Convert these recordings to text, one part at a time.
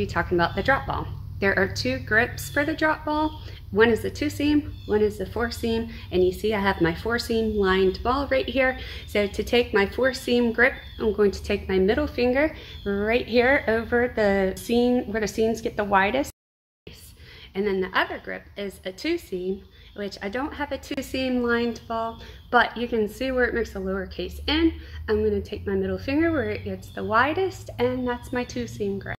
be talking about the drop ball. There are two grips for the drop ball. One is the 2-seam, one is the 4-seam, and you see I have my 4-seam lined ball right here. So to take my 4-seam grip, I'm going to take my middle finger right here over the seam where the seams get the widest. And then the other grip is a 2-seam, which I don't have a 2-seam lined ball, but you can see where it makes a lowercase n. I'm going to take my middle finger where it gets the widest, and that's my 2-seam grip.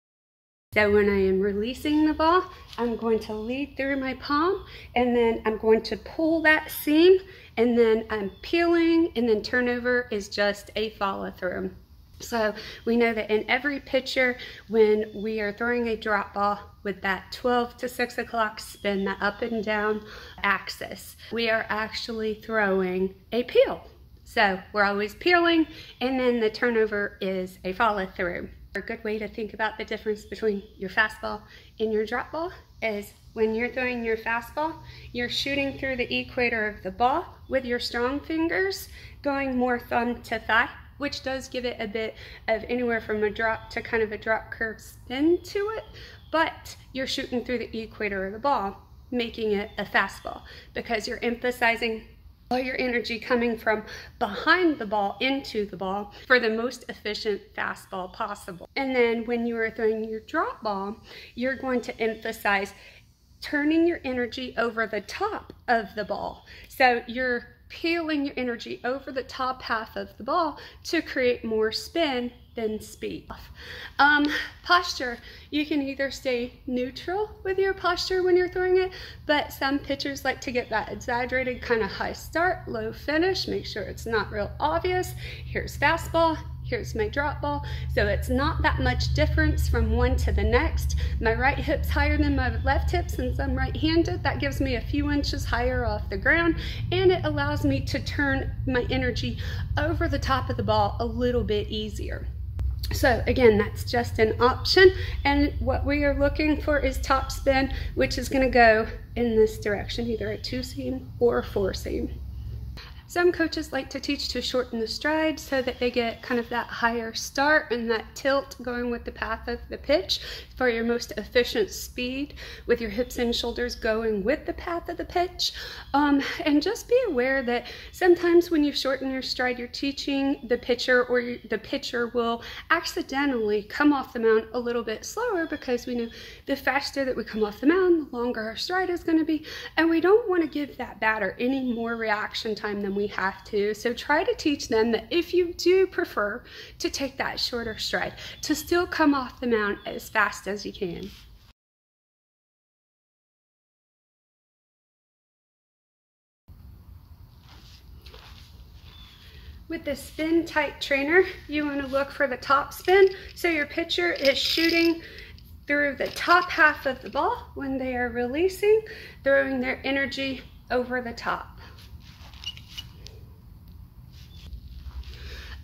So when I am releasing the ball, I'm going to lead through my palm, and then I'm going to pull that seam, and then I'm peeling, and then turnover is just a follow through. So we know that in every pitcher, when we are throwing a drop ball with that 12 to 6 o'clock spin, that up and down axis, we are actually throwing a peel. So we're always peeling, and then the turnover is a follow through. A good way to think about the difference between your fastball and your drop ball is when you're throwing your fastball, you're shooting through the equator of the ball with your strong fingers, going more thumb to thigh, which does give it a bit of anywhere from a drop to kind of a drop curve spin to it, but you're shooting through the equator of the ball, making it a fastball because you're emphasizing all your energy coming from behind the ball into the ball for the most efficient fastball possible. And then when you are throwing your drop ball, you're going to emphasize turning your energy over the top of the ball. So you're peeling your energy over the top half of the ball to create more spin than speed. Posture, you can either stay neutral with your posture when you're throwing it, but some pitchers like to get that exaggerated kind of high start, low finish, make sure it's not real obvious. Here's fastball, here's my drop ball. So it's not that much difference from one to the next. My right hip's higher than my left hip since I'm right-handed. That gives me a few inches higher off the ground, and it allows me to turn my energy over the top of the ball a little bit easier. So again, that's just an option, and what we are looking for is top spin, which is going to go in this direction, either a 2-seam or a 4-seam. Some coaches like to teach to shorten the stride so that they get kind of that higher start and that tilt going with the path of the pitch for your most efficient speed, with your hips and shoulders going with the path of the pitch. And just be aware that sometimes when you shorten your stride, you're teaching the pitcher, or the pitcher will accidentally come off the mound a little bit slower, because we know the faster that we come off the mound, the longer our stride is going to be, and we don't want to give that batter any more reaction time than we have to. So try to teach them that if you do prefer to take that shorter stride, to still come off the mound as fast as you can. With the spin tight trainer, you want to look for the top spin, so your pitcher is shooting through the top half of the ball when they are releasing, throwing their energy over the top.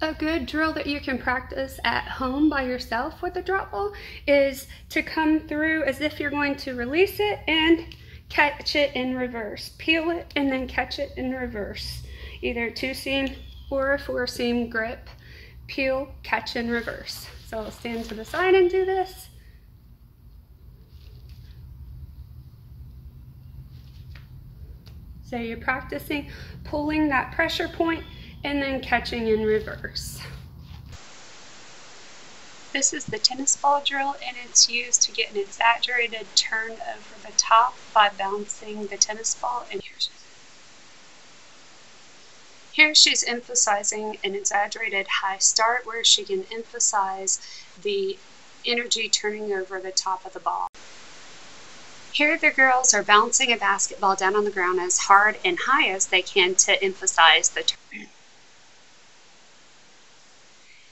A good drill that you can practice at home by yourself with a drop ball is to come through as if you're going to release it and catch it in reverse. Peel it and then catch it in reverse. Either a 2-seam or a 4-seam grip. Peel, catch in reverse. So I'll stand to the side and do this. So you're practicing pulling that pressure point and then catching in reverse. This is the tennis ball drill, and it's used to get an exaggerated turn over the top by bouncing the tennis ball. And here she's emphasizing an exaggerated high start where she can emphasize the energy turning over the top of the ball. Here the girls are bouncing a basketball down on the ground as hard and high as they can to emphasize the turn.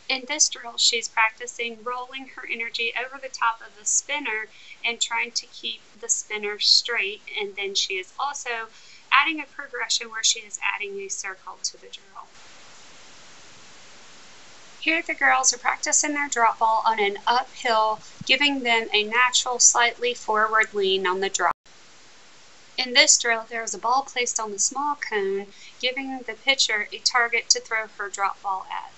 In this drill, she's practicing rolling her energy over the top of the spinner and trying to keep the spinner straight, and then she is also adding a progression where she is adding a circle to the drill. Here the girls are practicing their drop ball on an uphill, giving them a natural, slightly forward lean on the drop. In this drill, there is a ball placed on the small cone, giving the pitcher a target to throw her drop ball at.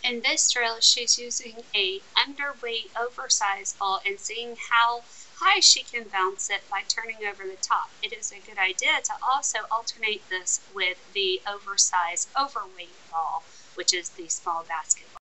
In this drill, she's using a underweight oversized ball and seeing how high she can bounce it by turning over the top. It is a good idea to also alternate this with the oversized overweight ball, which is the small basketball.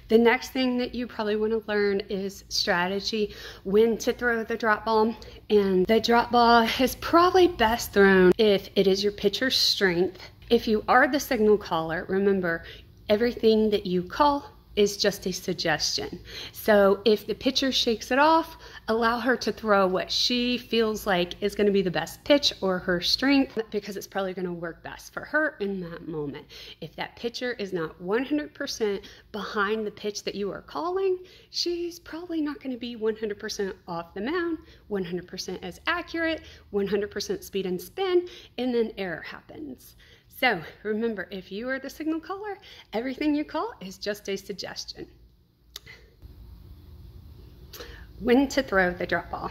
The next thing that you probably want to learn is strategy, when to throw the drop ball. And the drop ball is probably best thrown if it is your pitcher's strength. If you are the signal caller, remember, everything that you call is just a suggestion. So if the pitcher shakes it off, allow her to throw what she feels like is going to be the best pitch or her strength, because it's probably going to work best for her in that moment. If that pitcher is not 100% behind the pitch that you are calling, she's probably not going to be 100% off the mound, 100% as accurate, 100% speed and spin, and then error happens. So remember, if you are the signal caller, everything you call is just a suggestion. When to throw the drop ball.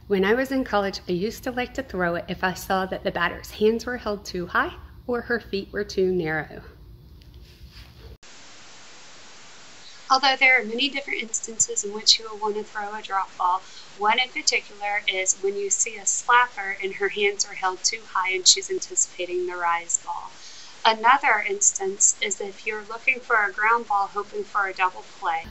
When I was in college, I used to like to throw it if I saw that the batter's hands were held too high or her feet were too narrow. Although there are many different instances in which you will want to throw a drop ball, one in particular is when you see a slapper and her hands are held too high and she's anticipating the rise ball. Another instance is if you're looking for a ground ball hoping for a double play.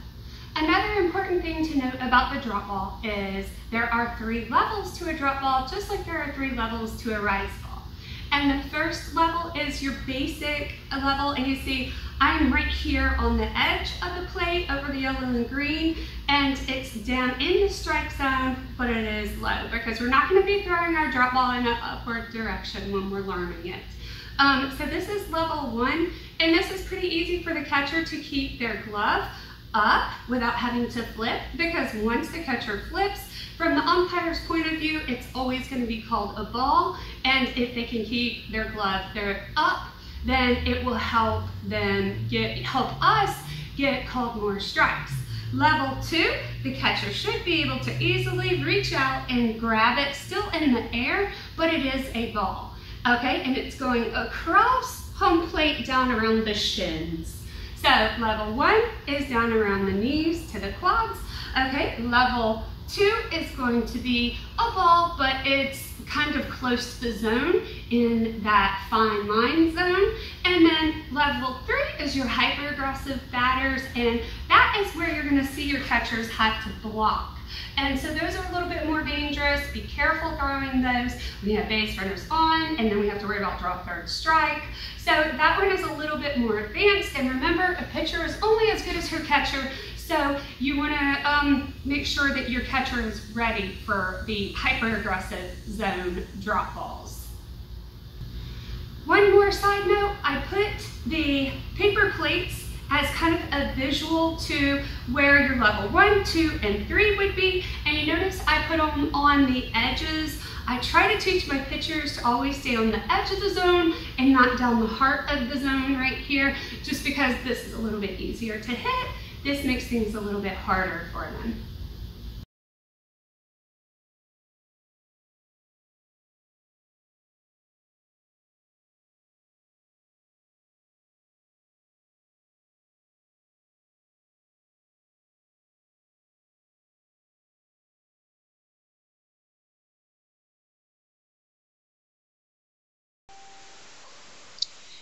Another important thing to note about the drop ball is there are 3 levels to a drop ball, just like there are 3 levels to a rise ball. And the first level is your basic level, and you see I'm right here on the edge of the plate over the yellow and green, and it's down in the strike zone, but it is low because we're not going to be throwing our drop ball in an upward direction when we're learning it. So this is level 1, and this is pretty easy for the catcher to keep their glove up without having to flip, because once the catcher flips, from the umpire's point of view, it's always going to be called a ball, and if they can keep their glove up, then it will help us get called more strikes. Level 2, the catcher should be able to easily reach out and grab it, still in the air, but it is a ball, okay? And it's going across home plate down around the shins. So level 1 is down around the knees to the quads, okay? Level 2 is going to be a ball, but it's kind of close to the zone in that fine line zone. And then level 3 is your hyper-aggressive batters, and that is where you're gonna see your catchers have to block. And so those are a little bit more dangerous. Be careful throwing those. We have base runners on, and then we have to worry about draw third strike. So that one is a little bit more advanced. And remember, a pitcher is only as good as her catcher. So you want to make sure that your catcher is ready for the hyper-aggressive zone drop balls. One more side note, I put the paper plates as kind of a visual to where your level 1, 2, and 3 would be. And you notice I put them on the edges. I try to teach my pitchers to always stay on the edge of the zone and not down the heart of the zone right here, just because this is a little bit easier to hit. This makes things a little bit harder for them.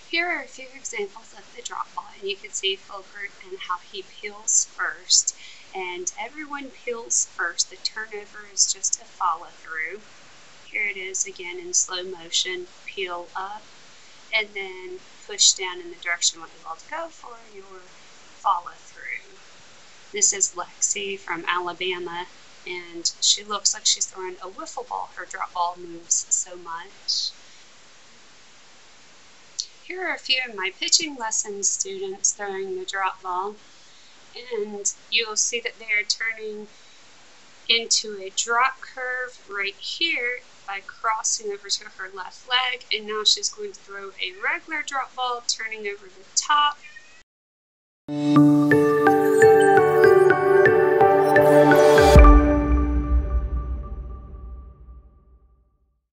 Here are a few examples of the drop ball, and you can see Fulbert and how he peels first. And everyone peels first. The turnover is just a follow through. Here it is again in slow motion. Peel up and then push down in the direction what you want to go for your follow through. This is Lexi from Alabama, and she looks like she's throwing a wiffle ball. Her drop ball moves so much. Here are a few of my pitching lesson students throwing the drop ball, and you'll see that they are turning into a drop curve right here by crossing over to her left leg, and now she's going to throw a regular drop ball, turning over the top